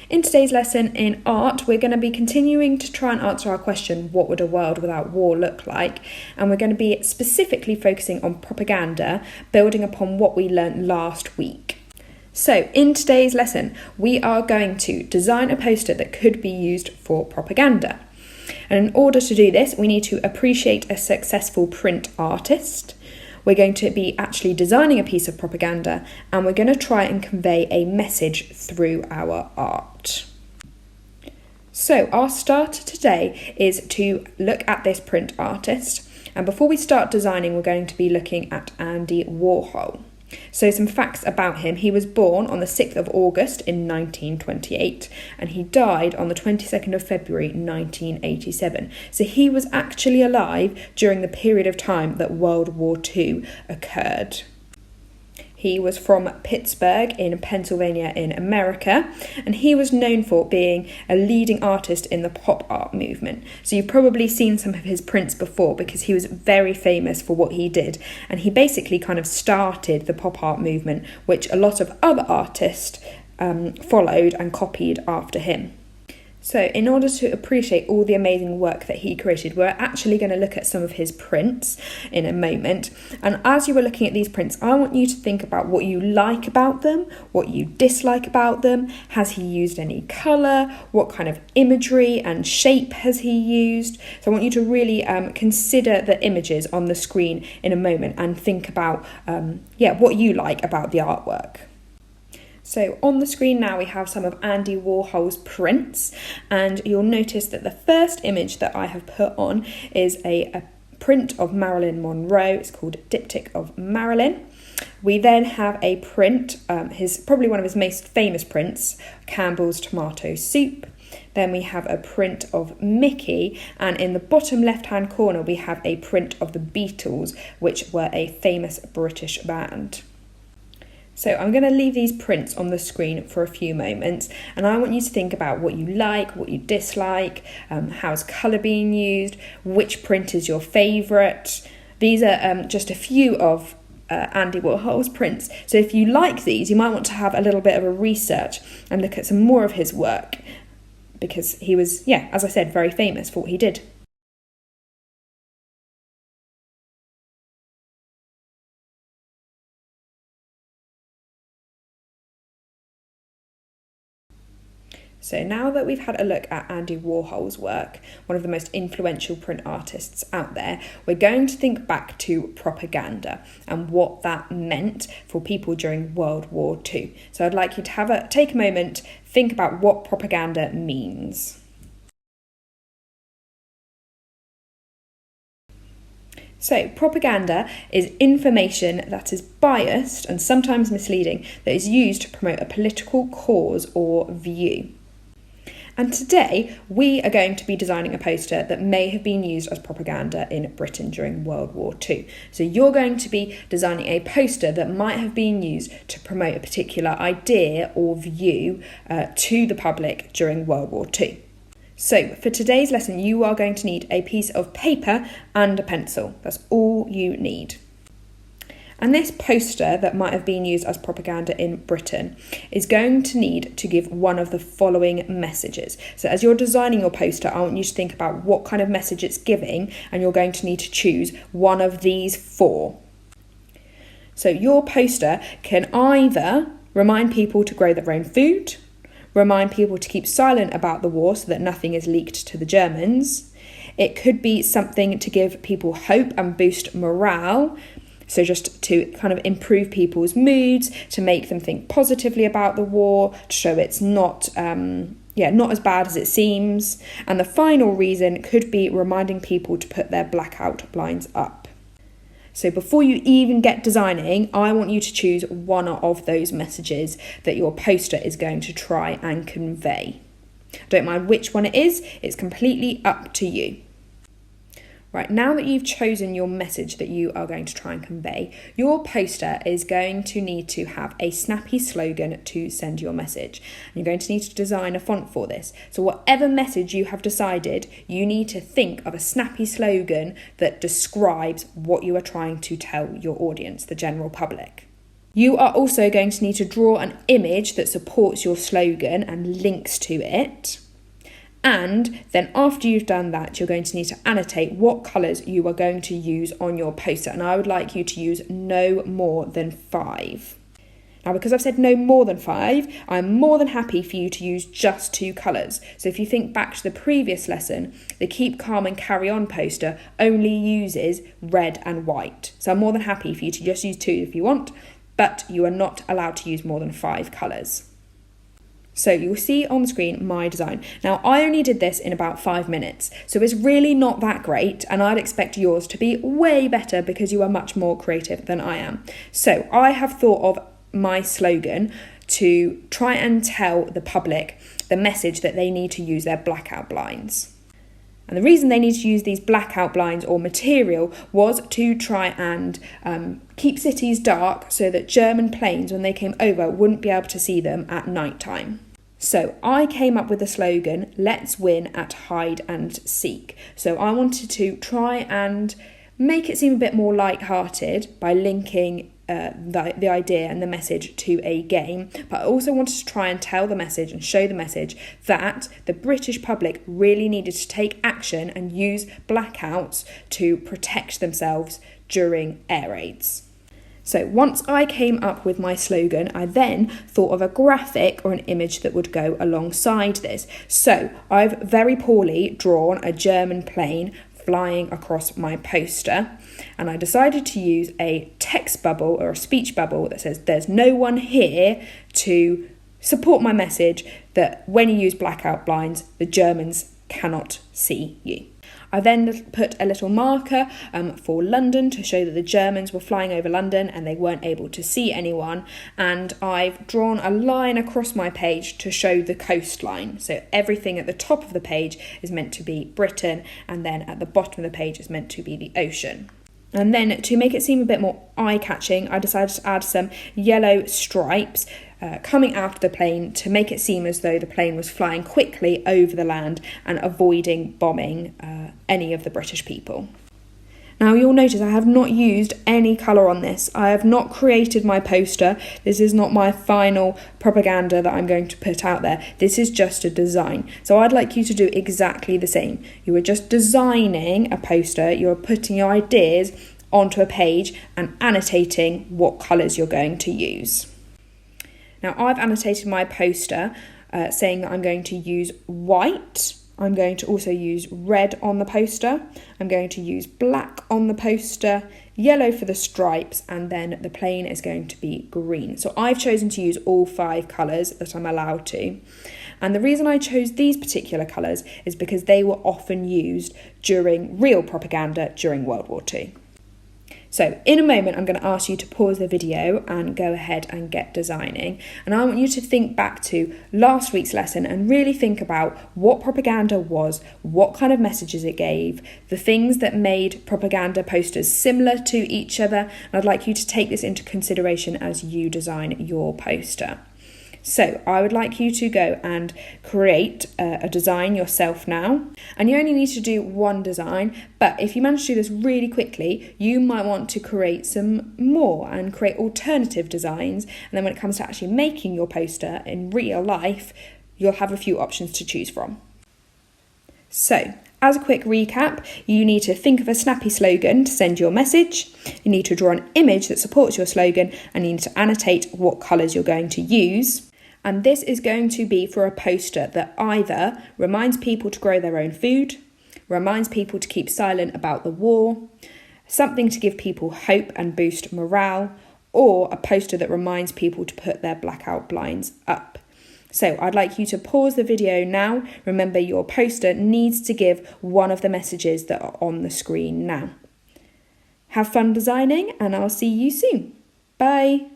In today's lesson in art, we're going to be continuing to try and answer our question, what would a world without war look like? And we're going to be specifically focusing on propaganda, building upon what we learnt last week. So in today's lesson, we are going to design a poster that could be used for propaganda. And in order to do this, we need to appreciate a successful print artist. We're going to be actually designing a piece of propaganda, and we're going to try and convey a message through our art. So our starter today is to look at this print artist. And before we start designing, we're going to be looking at Andy Warhol. So some facts about him. He was born on the 6th of August in 1928 and he died on the 22nd of February 1987. So he was actually alive during the period of time that World War II occurred. He was from Pittsburgh in Pennsylvania in America, and he was known for being a leading artist in the pop art movement. So you've probably seen some of his prints before because he was very famous for what he did, and he basically kind of started the pop art movement, which a lot of other artists followed and copied after him. So in order to appreciate all the amazing work that he created, we're actually going to look at some of his prints in a moment. And as you are looking at these prints, I want you to think about what you like about them, what you dislike about them. Has he used any colour? What kind of imagery and shape has he used? So I want you to really consider the images on the screen in a moment and think about what you like about the artwork. So on the screen now we have some of Andy Warhol's prints, and you'll notice that the first image that I have put on is a print of Marilyn Monroe. It's called Diptych of Marilyn. We then have a print, probably one of his most famous prints, Campbell's Tomato Soup. Then we have a print of Mickey, and in the bottom left-hand corner we have a print of the Beatles, which were a famous British band. So I'm going to leave these prints on the screen for a few moments, and I want you to think about what you like, what you dislike, how's colour being used, which print is your favourite. These are just a few of Andy Warhol's prints. So if you like these, you might want to have a little bit of a research and look at some more of his work, because he was, as I said, very famous for what he did. So now that we've had a look at Andy Warhol's work, one of the most influential print artists out there, we're going to think back to propaganda and what that meant for people during World War II. So I'd like you to take a moment, think about what propaganda means. So propaganda is information that is biased and sometimes misleading that is used to promote a political cause or view. And today, we are going to be designing a poster that may have been used as propaganda in Britain during World War II. So you're going to be designing a poster that might have been used to promote a particular idea or view to the public during World War II. So for today's lesson, you are going to need a piece of paper and a pencil. That's all you need. And this poster that might have been used as propaganda in Britain is going to need to give one of the following messages. So as you're designing your poster, I want you to think about what kind of message it's giving, and you're going to need to choose one of these four. So your poster can either remind people to grow their own food, remind people to keep silent about the war so that nothing is leaked to the Germans. It could be something to give people hope and boost morale. So just to kind of improve people's moods, to make them think positively about the war, to show it's not as bad as it seems. And the final reason could be reminding people to put their blackout blinds up. So before you even get designing, I want you to choose one of those messages that your poster is going to try and convey. Don't mind which one it is, it's completely up to you. Right, now that you've chosen your message that you are going to try and convey, your poster is going to need to have a snappy slogan to send your message. And you're going to need to design a font for this. So whatever message you have decided, you need to think of a snappy slogan that describes what you are trying to tell your audience, the general public. You are also going to need to draw an image that supports your slogan and links to it. And then after you've done that, you're going to need to annotate what colours you are going to use on your poster. And I would like you to use no more than 5. Now, because I've said no more than 5, I'm more than happy for you to use just 2 colours. So if you think back to the previous lesson, the Keep Calm and Carry On poster only uses red and white. So I'm more than happy for you to just use 2 if you want, but you are not allowed to use more than 5 colours. So you will see on the screen my design. Now, I only did this in about 5 minutes, so it's really not that great, and I'd expect yours to be way better because you are much more creative than I am. So I have thought of my slogan to try and tell the public the message that they need to use their blackout blinds. And the reason they need to use these blackout blinds or material was to try and keep cities dark so that German planes, when they came over, wouldn't be able to see them at night time. So I came up with the slogan, let's win at hide and seek. So I wanted to try and make it seem a bit more light-hearted by linking the idea and the message to a game, but I also wanted to try and tell the message and show the message that the British public really needed to take action and use blackouts to protect themselves during air raids. So once I came up with my slogan, I then thought of a graphic or an image that would go alongside this. So I've very poorly drawn a German plane flying across my poster, and I decided to use a text bubble or a speech bubble that says there's no one here to support my message that when you use blackout blinds, the Germans cannot see you. I then put a little marker for London to show that the Germans were flying over London and they weren't able to see anyone, and I've drawn a line across my page to show the coastline. So everything at the top of the page is meant to be Britain, and then at the bottom of the page is meant to be the ocean. And then to make it seem a bit more eye-catching, I decided to add some yellow stripes coming out of the plane to make it seem as though the plane was flying quickly over the land and avoiding bombing any of the British people. Now you'll notice I have not used any colour on this. I have not created my poster. This is not my final propaganda that I'm going to put out there. This is just a design. So I'd like you to do exactly the same. You are just designing a poster. You're putting your ideas onto a page and annotating what colours you're going to use. Now I've annotated my poster saying that I'm going to use white. I'm going to also use red on the poster. I'm going to use black on the poster, yellow for the stripes, and then the plane is going to be green. So I've chosen to use all 5 colours that I'm allowed to. And the reason I chose these particular colours is because they were often used during real propaganda during World War II. So in a moment, I'm going to ask you to pause the video and go ahead and get designing. And I want you to think back to last week's lesson and really think about what propaganda was, what kind of messages it gave, the things that made propaganda posters similar to each other. And I'd like you to take this into consideration as you design your poster. So I would like you to go and create a design yourself now. And you only need to do one design, but if you manage to do this really quickly, you might want to create some more and create alternative designs. And then when it comes to actually making your poster in real life, you'll have a few options to choose from. So, as a quick recap, you need to think of a snappy slogan to send your message. You need to draw an image that supports your slogan, and you need to annotate what colours you're going to use. And this is going to be for a poster that either reminds people to grow their own food, reminds people to keep silent about the war, something to give people hope and boost morale, or a poster that reminds people to put their blackout blinds up. So I'd like you to pause the video now. Remember, your poster needs to give one of the messages that are on the screen now. Have fun designing, and I'll see you soon. Bye.